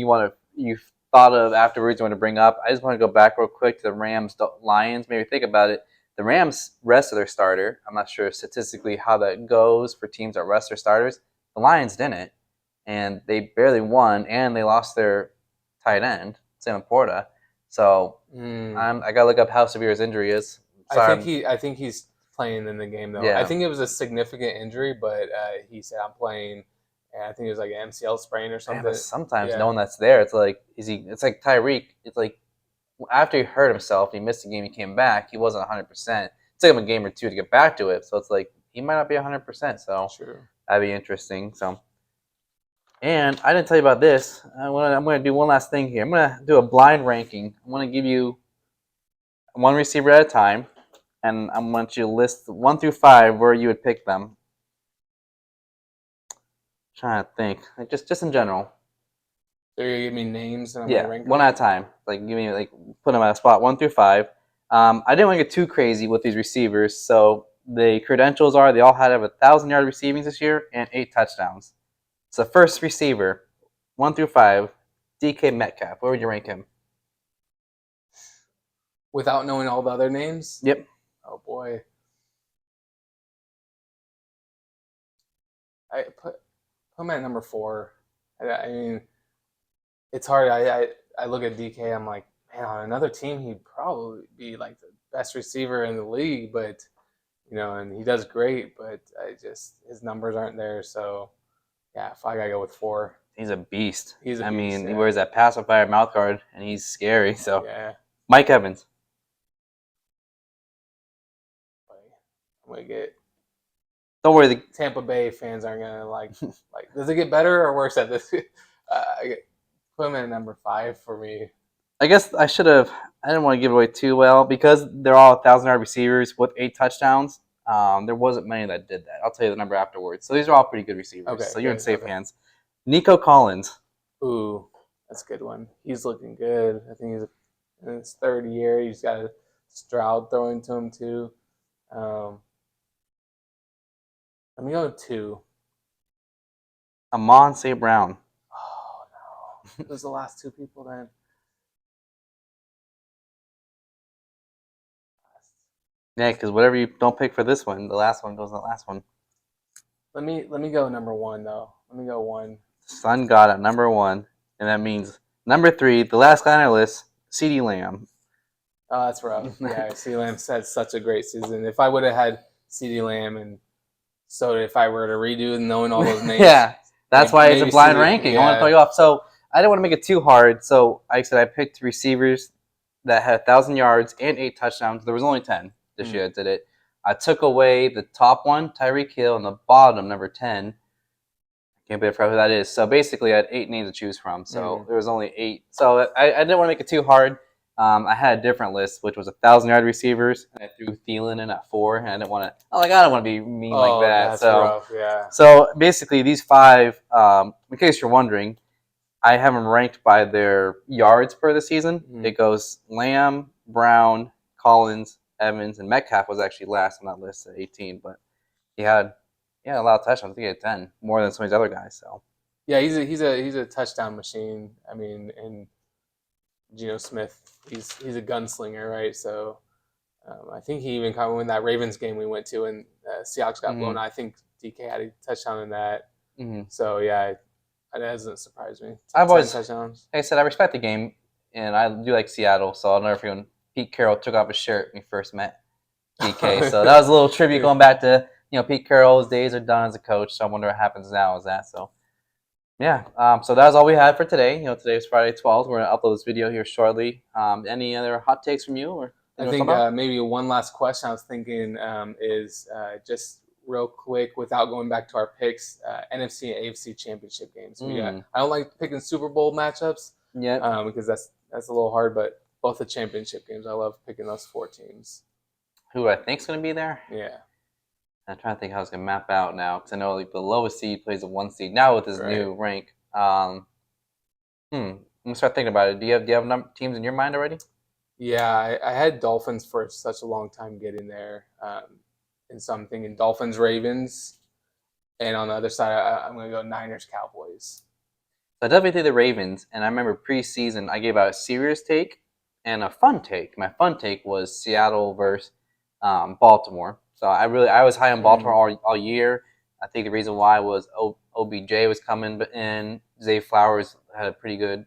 you thought of afterwards you want to bring up. I just want to go back real quick to the Rams Lions. Maybe think about it. The Rams rest of their starter. I'm not sure statistically how that goes for teams that rest their starters. The Lions didn't, and they barely won, and they lost their tight end, Sam Porta. So I gotta look up how severe his injury is. I think he's playing in the game though. Yeah. I think it was a significant injury, but he said I'm playing. And I think it was like an MCL sprain or Yeah, something. but sometimes Yeah. knowing that's there, it's like, is he? It's like Tyreek. It's like after he hurt himself, he missed a game. He came back. He wasn't 100%. It took him a game or two to get back to it. So it's like he might not be 100%. So True. that'd be interesting. So, and I didn't tell you about this. I'm gonna do one last thing here. I'm gonna do a blind ranking. I'm gonna give you one receiver at a time, and I want you to list 1 through 5 where you would pick them. Trying to think, like just in general. So you're gonna give me names and I'm Yeah, gonna rank one them? at a time. Like give me put them at a spot 1 through 5. I didn't want to get too crazy with these receivers, so the credentials are they all had 1,000-yard receiving this year and 8 touchdowns. So first receiver, 1 through 5, DK Metcalf. Where would you rank him? Without knowing all the other names? Yep. Oh boy. I put him at number 4. I mean, it's hard. I look at DK. I'm like, man, on another team, he'd probably be like the best receiver in the league. But and he does great. But his numbers aren't there. So yeah, if I gotta go with 4. He's a beast. He's a I beast, mean, he yeah. wears that pacifier mouth guard, and he's scary. So Yeah, Mike Evans. I'm gonna get. Don't worry. The Tampa Bay fans aren't gonna like. Does it get better or worse at this? Put him at number 5 for me. I guess I should have. I didn't want to give it away too well because they're all 1,000-yard receivers with 8 touchdowns. There wasn't many that did that. I'll tell you the number afterwards. So these are all pretty good receivers. Okay, so you're in good, safe okay. hands. Nico Collins. Ooh, that's a good one. He's looking good. I think he's in his 3rd year. He's got a Stroud throwing to him too. Let me go with 2. Amon St. Brown. Oh no, who's the last 2 people then? Yeah, because whatever you don't pick for this one, the last one goes in the last one. Let me go number 1 though. Let me go 1. Sun God at number 1, and that means number 3, the last guy on our list, CeeDee Lamb. Oh, that's rough. Yeah, CeeDee Lamb had such a great season. If I would have had CeeDee Lamb, and so if I were to redo knowing all those names, yeah, that's why it's a blind CeeDee, ranking. yeah. I want to throw you off. So I didn't want to make it too hard. So like I said, I picked receivers that had 1,000 yards and 8 touchdowns. There was only 10 this year that did it. I took away the top one, Tyreek Hill, and the bottom, number 10. Can't be afraid who that is. So basically, I had 8 names to choose from. So there was only 8. So I didn't want to make it too hard. I had a different list, which was 1,000-yard receivers, and I threw Thielen in at 4. And I didn't want to. I don't want to be mean like that. That's so rough. Yeah. So basically, these 5, in case you're wondering, I have them ranked by their yards per the season. It goes Lamb, Brown, Collins, Evans, and Metcalf was actually last on that list at 18, but he had a lot of touchdowns. I think he had 10, more than some of these other guys. So yeah, he's a touchdown machine. I mean, and Geno Smith, he's a gunslinger, right? So I think he even caught when that Ravens game we went to and Seahawks got blown. I think DK had a touchdown in that. So yeah, that doesn't surprise me. I've always, touchdowns. Like I said, I respect the game, and I do like Seattle. So I'll never forget when Pete Carroll took off his shirt when we first met DK. So that was a little tribute going back to Pete Carroll's days are done as a coach. So I wonder what happens now. Is that so? Yeah. So that was all we had for today. Today is Friday 12th. We're gonna upload this video here shortly. Any other hot takes from you or? I think maybe one last question I was thinking is just real quick without going back to our picks, NFC and AFC Championship games. I don't like picking Super Bowl matchups because that's a little hard, but both the championship games, I love picking those 4 teams. Who I think is going to be there? Yeah. I'm trying to think how it's going to map out now because I know the lowest seed plays the 1 seed now with his new rank. I'm going to start thinking about it. Do you have teams in your mind already? Yeah, I had Dolphins for such a long time getting there. And so I'm thinking Dolphins, Ravens. And on the other side, I'm going to go Niners, Cowboys. So I definitely think the Ravens. And I remember preseason, I gave out a serious take and a fun take. My fun take was Seattle versus Baltimore. So I was high on Baltimore all year. I think the reason why was OBJ was coming in. Zay Flowers had a pretty good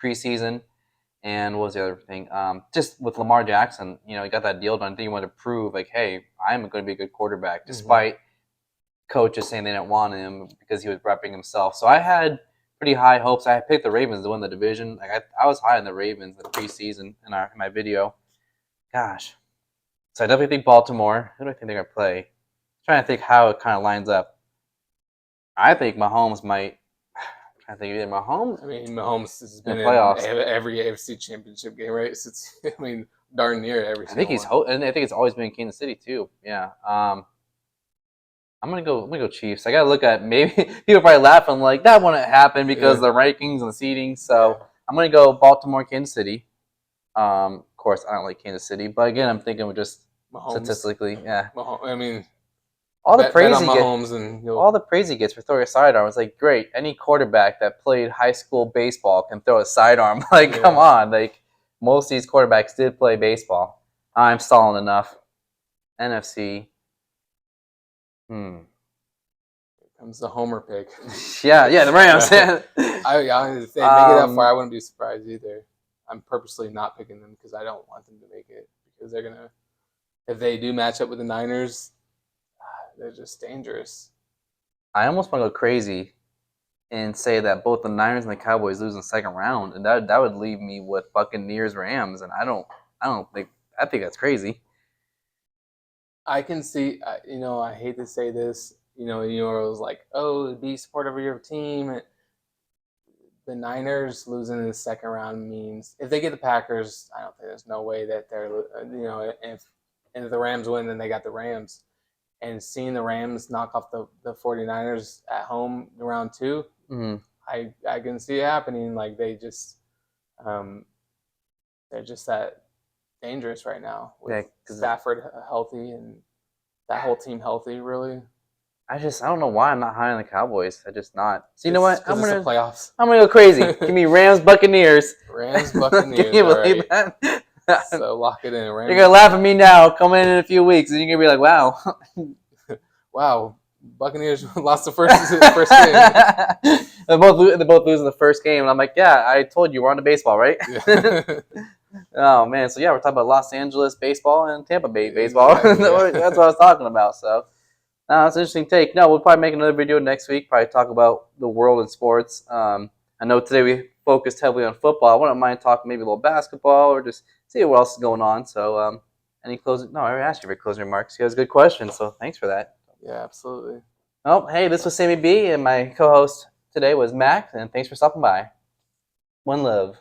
preseason. And what was the other thing? Just with Lamar Jackson, you know, he got that deal done. I think he wanted to prove, like, hey, I'm going to be a good quarterback, despite coaches saying they didn't want him because he was repping himself. So I had pretty high hopes. I picked the Ravens to win the division. Like I was high on the Ravens in the preseason in my video. Gosh. So I definitely think Baltimore. Who do I think they're going to play? I'm trying to think how it kind of lines up. I think Mahomes might. I think either Mahomes. I mean, Mahomes has been in playoffs. every NFC Championship game, right? Since I mean, darn near every. I think he's. And I think it's always been Kansas City too. Yeah. I'm gonna go Chiefs. I gotta look at maybe people probably laughing like that wouldn't happen because of the rankings and the seeding. So I'm gonna go Baltimore, Kansas City. Of course, I don't like Kansas City, but again, I'm thinking with just Mahomes. Statistically, yeah. I mean, all the praise he gets, all the praise he gets for throwing a sidearm. It's like great. Any quarterback that played high school baseball can throw a sidearm. Like, come on. Like most of these quarterbacks did play baseball. I'm stalling enough. NFC. Here comes the homer pick. yeah, the Rams. If they make it that far, I wouldn't be surprised either. I'm purposely not picking them because I don't want them to make it because they're gonna. If they do match up with the Niners, they're just dangerous. I almost want to go crazy and say that both the Niners and the Cowboys lose in the second round, and that would leave me with Buccaneers Rams, and I think that's crazy. I can see, I hate to say this, it was like, oh, be supportive of your team. The Niners losing in the second round means if they get the Packers, I don't think there's no way that they're, if the Rams win, then they got the Rams. And seeing the Rams knock off the 49ers at home in round 2, I can see it happening. Like they just, they're just that dangerous right now with Stafford healthy and that whole team healthy, really. I don't know why I'm not high on the Cowboys. I just not. So you know what? I'm gonna playoffs. I'm gonna go crazy. Give me Rams Buccaneers. Rams Buccaneers. Can you believe that? So lock it in. Rams. You're gonna laugh at me now. Come in a few weeks, and you're gonna be like, "Wow, wow, Buccaneers lost the first game." They're both losing the first game, and I'm like, "Yeah, I told you we're on to baseball, right?" Yeah. Oh man, so yeah, we're talking about Los Angeles baseball and Tampa Bay baseball. Exactly, yeah. That's what I was talking about. So, that's an interesting take. No, we'll probably make another video next week. Probably talk about the world in sports. I know today we focused heavily on football. I wouldn't mind talking maybe a little basketball or just see what else is going on. So, any closing? No, I already asked you for closing remarks. You guys, good question. So, thanks for that. Yeah, absolutely. Well, hey, this was SamMeeBee, and my co-host today was Mac, and thanks for stopping by. One love.